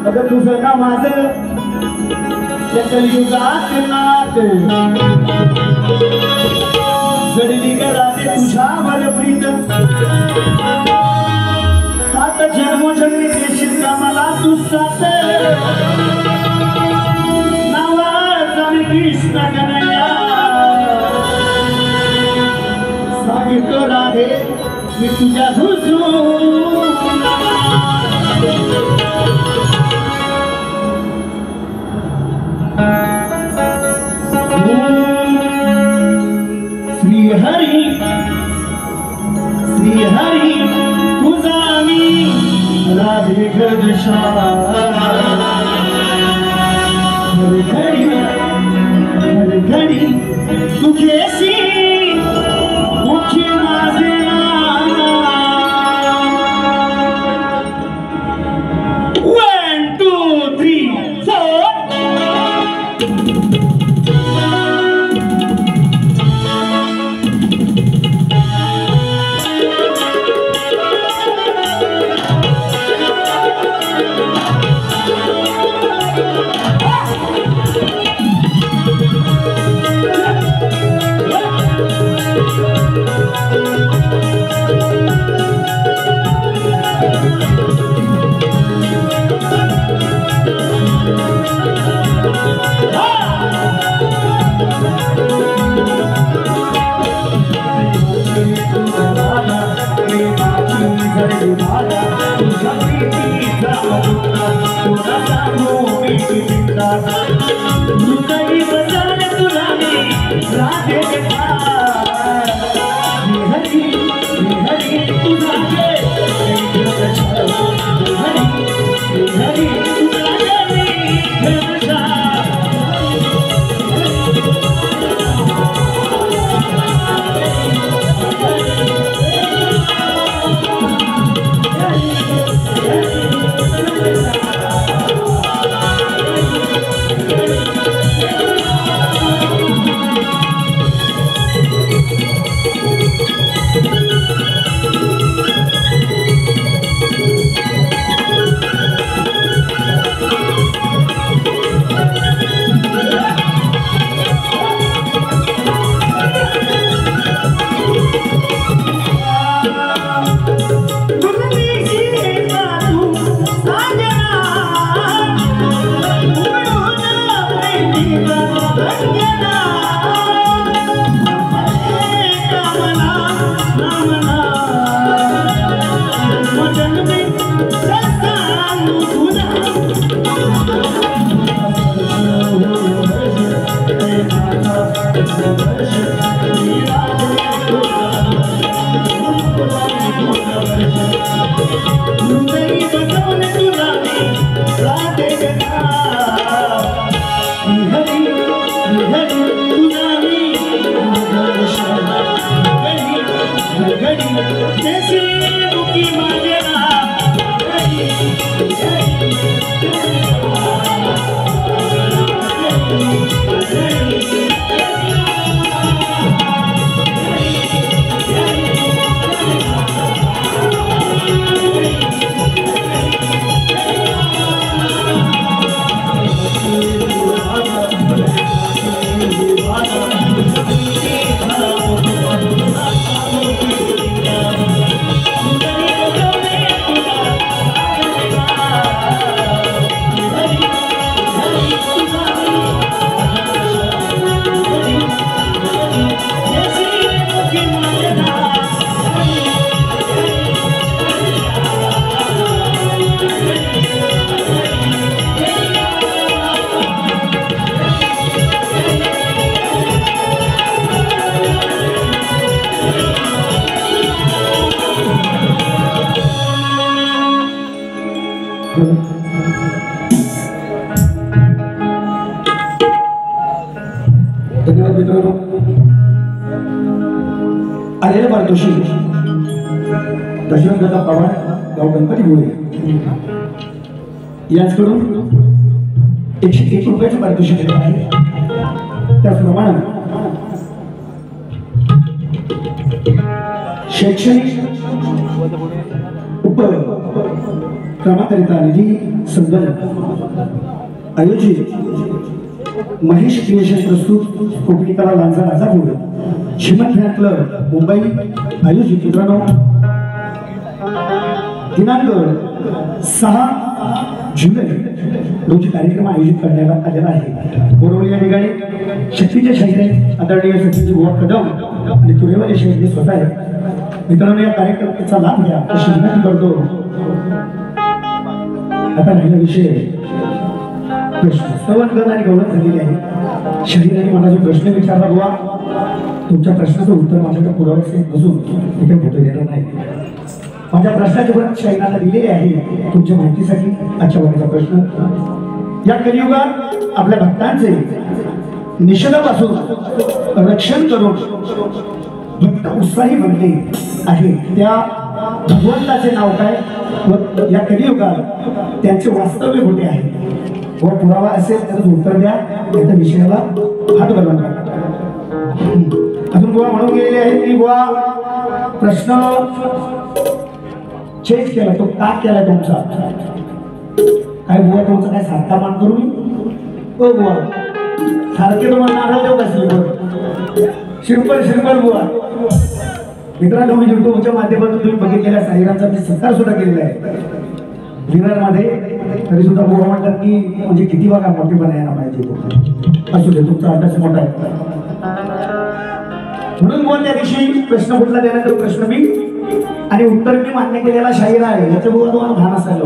अगं तुझं ना माझं त्या कलियुगात नात जडली कराते तुझ्यावर प्रीत सात जन्मोजन्मी देशील का मला तू साथ नावाचा मी कृष्ण कन्हैया सांगितलं राधे मी तुझ्या श्री हरी तुझा मी राधे घनशा हर घडी तुझेशी मुखी माझे 1 2 3 4 धन्यवाद मित्रांनो. आलेला पारितोषिक दशरथदादा पवार गाव गणपती बोळे याचकडून 101 रुपयाचं पारितोषिक दिलं आहे. त्याचप्रमाणे शैक्षणिक क्रमांकरिता निधी संकलन आयोजित महेश क्रिएशन प्रस्तुत कोकणी कला लांजा राजापूर श्रीमंत फॅन क्लब मुंबई आयोजित मित्रांनो दिनांक 6 जुलै रोजी कार्यक्रम आयोजित करण्यात आलेला आहे। बोरवली या ठिकाणी शक्तीचे शाहीर आदरणीय सचिनजी बुवा कदम आणि तुरेवाले शाहीर स्वतः आहे। मित्रांनो या कार्यक्रमाचा लाभ घ्या अशी विनंती करतो। आता राहिला विषय प्रश्न स्तवनगण आणि गौरव झालेले आहे। शाहीरांनी मला जो प्रश्न विचारला बुवा तुमच्या प्रश्नाचं उत्तर माझ्याकडे पुराव्यासहित नसून इथे फोटो देणार नाही। माझ्या प्रश्नाचे उत्तर शाहीरांना दिलेले आहे तुमच्या माहितीसाठी। आजच्या वर्गाचा प्रश्न या कलियुगात आपल्या भक्तांचे निषेधापासून रक्षण करून भक्त उत्साही बनले आहे त्या भगवंताचे नाव काय व या कलियुगात त्यांचे वास्तव्य कुठे आहे व पुरावा असेल तर उत्तर द्या त्या विषयाला हात बनवा। अजून बुवा म्हणून गेलेले आहेत की बुवा प्रश्न चेंज केला तो का केला तुमचा काय बुवा तुमचा काय सारखा मान करू हो बुवा सारखे तुम्हाला नारळ देऊ कसले सिंपल बुवा। मित्रांनो मी युट्यूबच्या माध्यमातून तुम्ही बघितलेल्या साईरांचा मी सत्कार सुद्धा केलेला आहे विरारमध्ये तरी सुद्धा बुवा म्हणतात की म्हणजे किती बघा मोठेपणा यायला पाहिजे असू दे तुमचा अभ्यास मोठा आहे म्हणून बुवा त्या दिवशी प्रश्न कुठला देण्याचा प्रश्न मी आणि उत्तर मी मान्य केलेला शाहीर आहे याचं बुवा तुम्हाला भान असायला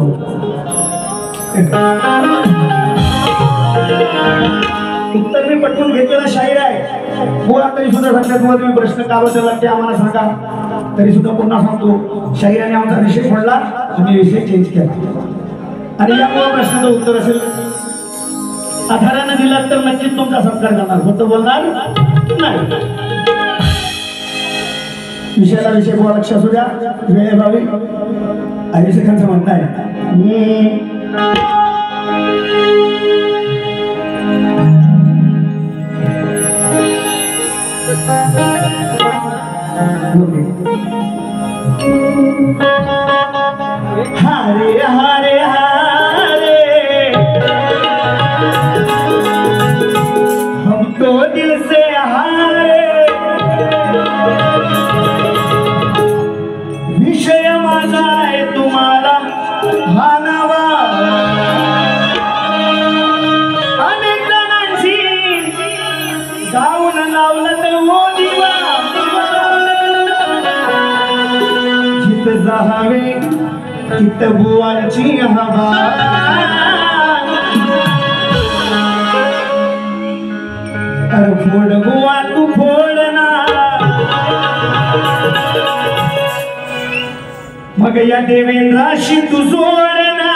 उत्तर मी पटवून घेतलेला शाहीर आहे बुवा तरी सुद्धा सांगतात बुवा तुम्ही प्रश्न का बदलला ते आम्हाला सांगा तरी सुद्धा पुन्हा सांगतो शाहीराने आमचा विषय पडला आणि विषय चेंज केला आणि या बुवा प्रश्नाचं उत्तर असेल आधारानं दिला तर नक्कीच तुमचा सत्कार करणार होतं बोलणार नाही। विषयाला विषय बुवा लक्ष असू द्या वेळ भावी आयुष्यकांचं म्हणणं आहे हरे हरे हरे हम तो दिल से हारे विषय माझा आहे तुम्हाला हा नवा अनेक जणांची गाऊन लावलं तर वो दिवा जित जावे तित बुवांची हवा अरे फोड बुवा तू फोडना मग या देवेंद्राशी तू जोडना